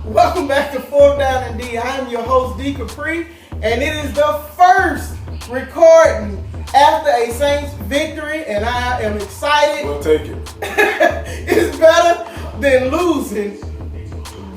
Welcome back to 4th Down and D. I am your host, D. Capri, and it is the first recording after a Saints victory, and I am excited. We'll take it. It's better than losing,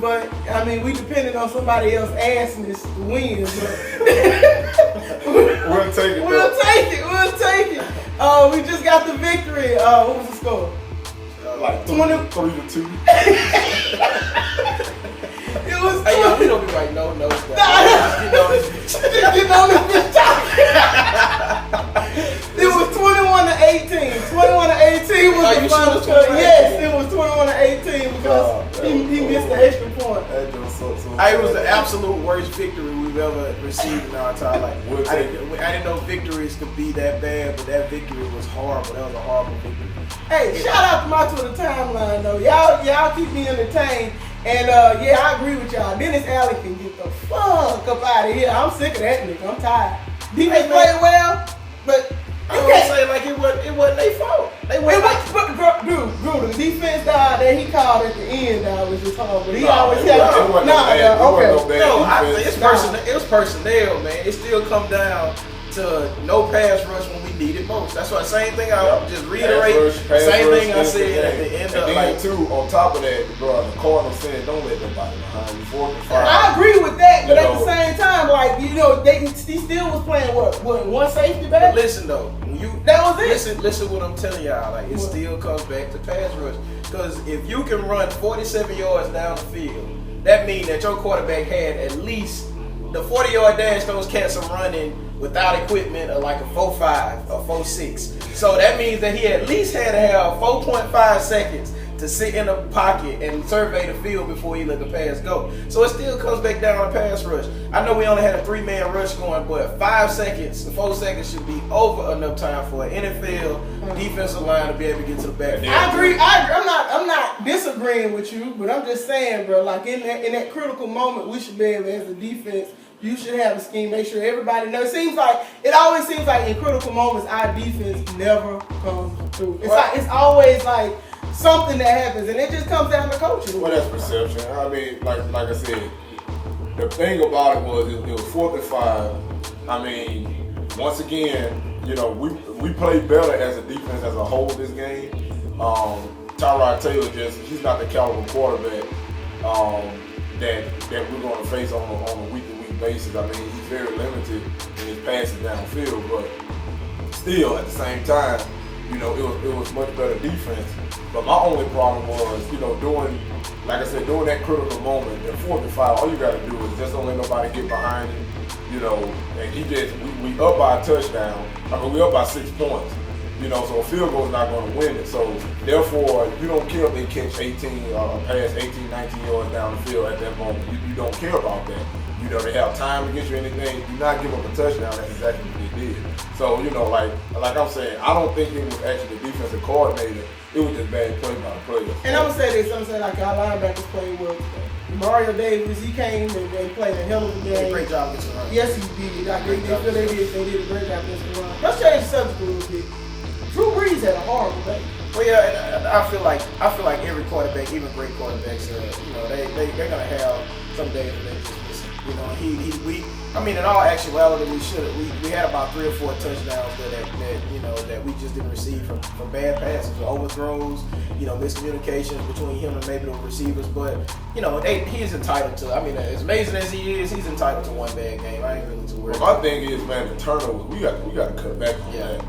but I mean, we depended on somebody else's assness to win. We'll take it. We'll take it. We just got the victory. What was the score? Like 3-2. It was. Hey, yo, we don't be like no. Just get on this bitch talking. It was 21-18. 21-18 was the final score. Yes, it was 21-18 because he missed the extra point. It was the absolute worst victory we've ever received in our entire life. I didn't know victories could be that bad, but that victory was horrible. That was a horrible victory. Hey, shout out to my Twitter timeline though. Y'all keep me entertained. And yeah, I agree with y'all. Dennis Allen can get the fuck up out of here. I'm sick of that nigga. I'm tired. Defense played well, but I don't say like it wasn't their fault. They went dude, the defense that he called at the end was just horrible. He always it was personnel, man. It still come down to no pass rush when we need it most. That's why same thing I just reiterate. Same thing I said at the end of like too. On top of that, bro, the Cardinals said don't let nobody behind you. 4-5. I agree with that, but at the same time, like he still was playing what one safety back. But listen though, that was it. Listen what I'm telling y'all. Like it still comes back to pass rush. Because if you can run 47 yards down the field, that means that your quarterback had at least the 40-yard dash those cats are running without equipment or like a 4.5 or 4.6. So that means that he at least had to have 4.5 seconds to sit in the pocket and survey the field before he let the pass go. So it still comes back down to pass rush. I know we only had a 3-man rush going, but 5 seconds, 4 seconds should be over enough time for an NFL defensive line to be able to get to the back. I agree. I'm not disagreeing with you, but I'm just saying, bro, like in that critical moment, we should be able, as a defense, you should have a scheme, make sure everybody knows. It always seems like in critical moments, our defense never comes through. It's always like something that happens, and it just comes down to coaching. Well, that's perception. I mean, like I said, the thing about it was it was 4th and 5. I mean, once again, we played better as a defense as a whole this game. Tyrod Taylor he's not the caliber quarterback that we're going to face on a week-to-week basis. I mean, he's very limited in his passes downfield, but still at the same time, it was much better defense. But my only problem was, during that critical moment, at 4th and 5, all you got to do is just don't let nobody get behind him, and we up by a touchdown. I mean, we up by 6 points, so a field goal is not going to win it. So therefore, you don't care if they catch pass 18, 19 yards down the field at that moment. You don't care about that. They have time against you, anything. Do not give up a touchdown. That's exactly what they did. So, like I'm saying, I don't think it was actually the defensive coordinator. It was just bad play by the players. And I'm going to say like our linebackers played well today. Mario Davis, he came and played a hell of a game. He did a great job against the run. Yes, he did. They did a great job against the run. Let's change the subject a little bit. Drew Brees had a horrible day. Well, yeah, and I feel like every quarterback, even great quarterbacks, they're gonna have some days where they just miss it. In all actuality, we had about 3 or 4 touchdowns that we just didn't receive from bad passes, or overthrows, miscommunications between him and maybe the receivers. But he's entitled to. As amazing as he is, he's entitled to one bad game. I ain't really too worried. Well, my thing is, man, the turnovers. We got to cut back on that.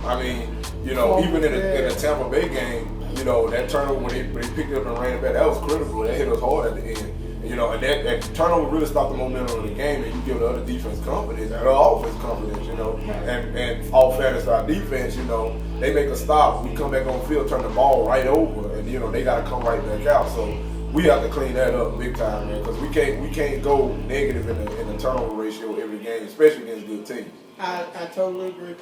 Even in the Tampa Bay game, that turnover when they picked it up and ran it back, that was critical. That hit us hard at the end. And that turnover really stopped the momentum of the game, and you give the other defense confidence, and the offense confidence, And all fairness to our defense, they make a stop. We come back on the field, turn the ball right over, and they got to come right back out. So we have to clean that up big time, man, because we can't go negative in the turnover ratio every game, especially against good teams. I totally agree.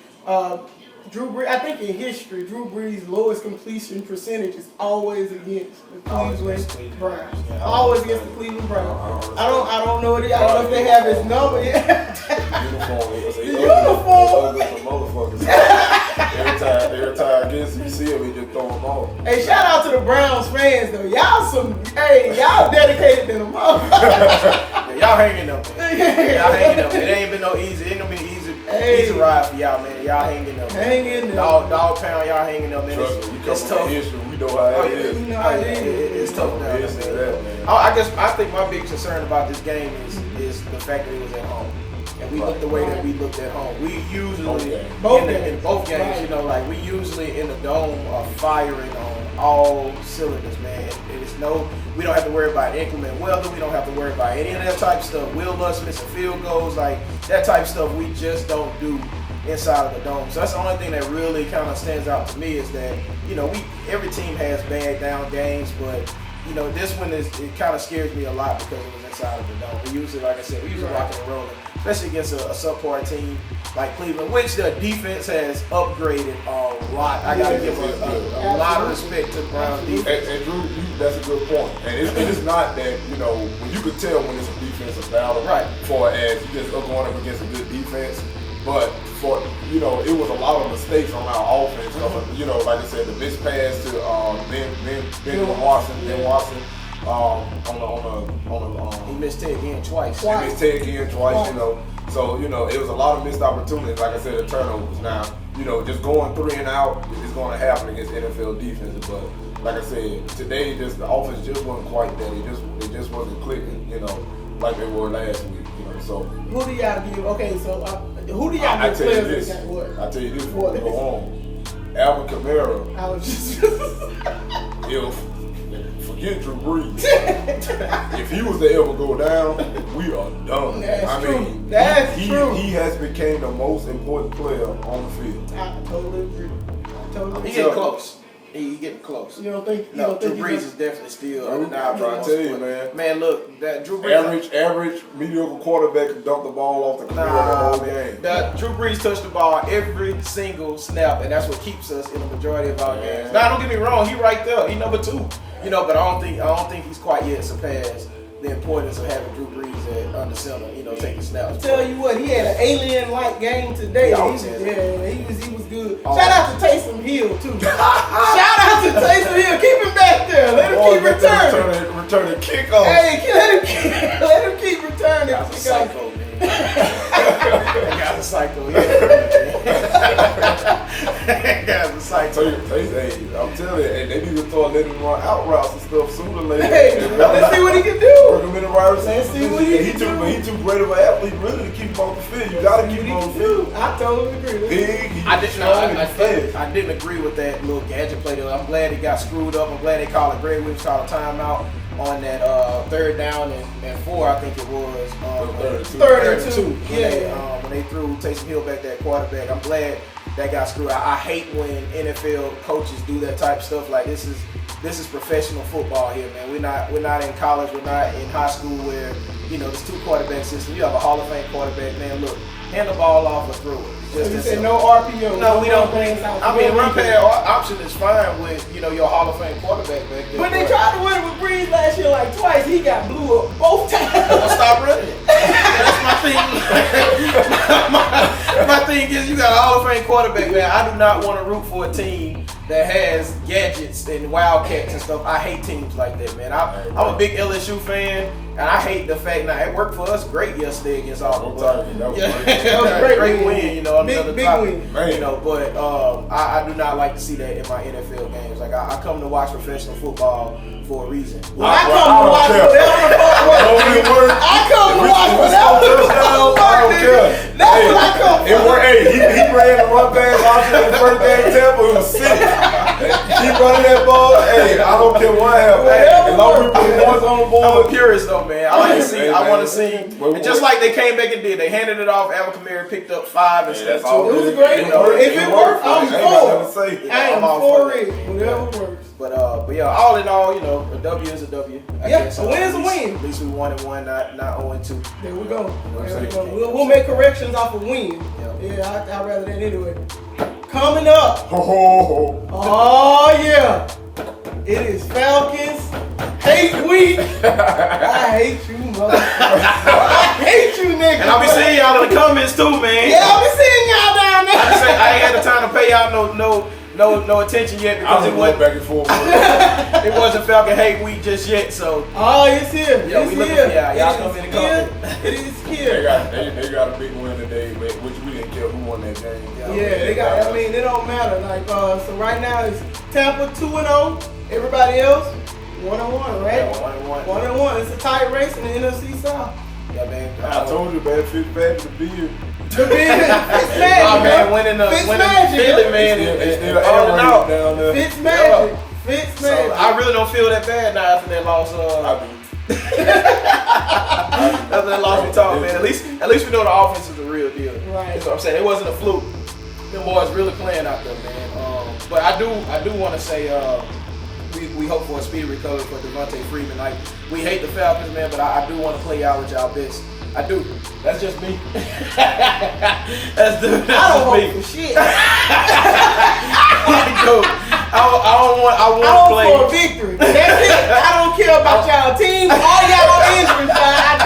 Drew Brees, I think in history, Drew Brees' lowest completion percentage is always against the Cleveland Browns. Always against the Cleveland Browns. I don't know if they have his number yet. Uniform. Every time I get this, you see him, he just throw them off. Hey, shout out to the Browns fans though. Y'all dedicated to them all. Yeah, y'all hanging up, man. Y'all hanging up. It ain't been no easy. It ain't gonna be easy ride for y'all, man. Y'all hanging up. Hanging up. Dog pound, y'all hanging up, man. It's tough. We know how it is. You know how it is. It's tough down there, man. I think my big concern about this game is the fact that it was at home. And we looked the way that we looked at home. We usually in both games, you know, like we usually in the dome are firing on all cylinders, man. We don't have to worry about inclement weather. We don't have to worry about any of that type of stuff. Will Lutz missing field goals, like that type of stuff. We just don't do inside of the dome. So that's the only thing that really kind of stands out to me is that, you know, every team has bad down games, but you know, this one it kind of scares me a lot because it was inside of the dome. We usually, like I said, rocking and rolling, especially against a subpar team like Cleveland, which the defense has upgraded a lot. I gotta give a lot of respect to the Browns defense. And Drew, that's a good point. And it's not that, you know, when you could tell when it's a defensive battle, right? For as you just going up against a good defense. But for, you know, it was a lot of mistakes on our offense. Mm-hmm. You know, like I said, the missed pass to Ben Watson, he missed Ted again twice. He missed Ted again twice, you know. So, you know, it was a lot of missed opportunities. Like I said, the turnovers. Now, you know, just going 3 and out is going to happen against NFL defenses. But like I said, today the offense just wasn't quite there. It just wasn't clicking, you know, like they were last week. You know, so who do y'all give? Okay, so who do y'all give players that got what? I tell you this before we go on. Alvin Kamara. I was just. Forget Drew Brees. If he was to ever go down, we are done. That's true. He has become the most important player on the field. I totally agree. He getting close. He getting close. You don't think? No, Drew Brees is definitely still I'm trying to tell you, man. Man, look, that Drew Brees. Average, mediocre quarterback can dump the ball off the field the whole game. Drew Brees touched the ball every single snap, and that's what keeps us in the majority of our games. Now, don't get me wrong, he right there. He number 2. You know, but I don't think he's quite yet surpassed the importance of having Drew Brees at under center, you know, taking snaps. Tell you what, he had an alien-like game today. He was good. Shout out to Taysom Hill too. Shout out to Taysom Hill. Keep him back there. Let him keep returning. Returning kickoff. Hey, let him keep returning. That's a psycho, man. That guy's a psycho. That guy's a psycho. I'm telling you, and they need to start letting him run out routes and stuff sooner or later. Hey, let's see what he can do. Work him in the right receiver. Let's see what he can do. He too great of an athlete, really, to keep him on the field. You gotta keep him on the field. I totally agree. Big. I didn't agree with that little gadget play though. I'm glad he got screwed up. I'm glad they called it. Greg Williams called a timeout on that 3rd down and 4, I think it was. 3rd and 2. When they threw Taysom Hill back that quarterback. I'm glad that got screwed. I hate when NFL coaches do that type of stuff. Like this is professional football here, man. We're not in college. We're not in high school where, you know, this 2 quarterback system. You have a Hall of Fame quarterback, man. Look, hand the ball off or throw it. So you said no RPO. No, we don't. I mean, run pass option is fine with, you know, your Hall of Fame quarterback back there. But they tried to win it with Breeze last year like twice. He got blew up both times. Well, stop running it. That's my thing. my thing is, you got a Hall of Fame quarterback, man. I do not want to root for a team that has gadgets and wildcats and stuff. I hate teams like that, man. I'm a big LSU fan, and I hate the fact that it worked for us great yesterday against Auburn. That was great win, you know, big win. You know, but I do not like to see that in my NFL games. Like I come to watch professional football for a reason. Well, I come to watch whatever. I come to watch whatever. I don't care. That's what I come for. It worked. Hey, he ran the run pass option in the first game Tampa. It was sick. Keep running that ball. Hey, I don't care what happens. As long as we put points on the board. I'm a purist though, man. I like to see. I want to see. And just like they came back and did, they handed it off. Alvin Kamara picked up 5 instead of 2. It was great. If it worked, I'm for it. I am for it. Whatever works. But yeah, all in all, you know, a W is a W. A win is a win. At least we 1-1, not 0-2. There we go. We'll make corrections off a win. Yeah, I'd rather that anyway. Coming up. Oh yeah. It is Falcons Hate Week. I hate you, motherfucker. I hate you, nigga. And I'll be seeing y'all in the comments too, man. Yeah, I'll be seeing y'all down there. I ain't had the time to pay y'all no attention yet because I was going back and forth. it wasn't Falcon Hate Week just yet. So Oh, it's here. yeah, It's we looking here. for y'all. Y'all It come is in the here. comment. It is They here. got a big win today, which we didn't care who won that game. Yeah, they got. I mean, it don't matter. Like, so right now it's Tampa 2-0. Everybody else 1-1, right? Yeah, 1-1. 1-1. It's a tight race in the NFC South. Yeah, man. I told you, man, Fitzpatrick to be here. The big Fitz magic, Oh man, winning Fitz Philly, magic. man, It's still all in all. down there. Fitz magic. Fitz So magic. I really don't feel that bad now after that loss. I do. After that loss, we talk, man. At least we know the offense is the real deal. Right. That's what I'm saying. It wasn't a fluke. Them boys really playing out there, man. But I do want to say we hope for a speedy recovery for Devontae Freeman. Like, we hate the Falcons, man, but I do want to play out with y'all best. I do. That's just me. That's I don't just me. hope for shit. I want I to hope play. for a victory. That's it. I don't care about y'all team. All y'all injuries, I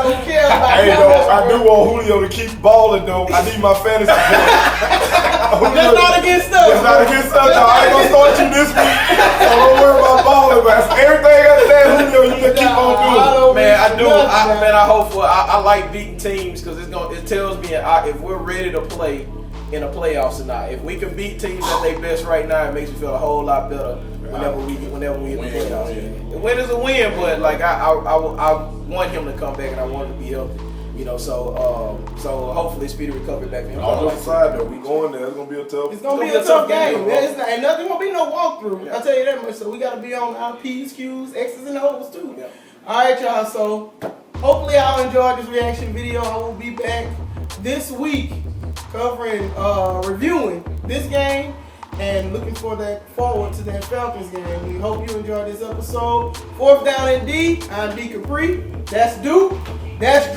don't care about Hey, y'all. though, I do want Julio to keep balling, though. I need my fantasy points. That's not against us. It's not against us, though. I ain't gonna start you this week. So don't worry about balling, but everything after that, Julio, you just keep on doing. Man, I do. I hope for. I like beating teams because it tells me if we're ready to play in the playoffs or not. If we can beat teams at their best right now, it makes me feel a whole lot better whenever we in the playoffs. The win is a win, but like I want him to come back and I want him to be healthy. You know, so hopefully speedy recovery back in. On the other side, though, we going there. It's gonna be a tough. It's gonna be a tough game. It's not, and nothing gonna be no walkthrough. I'll tell you that much. So we gotta be on our P's, Q's, X's, and O's too. Yeah. All right, y'all. So hopefully y'all enjoyed this reaction video. I will be back this week covering, reviewing this game and looking forward to that Falcons game. We hope you enjoyed this episode. 4th Down and D. I'm D Capri. That's Duke. That's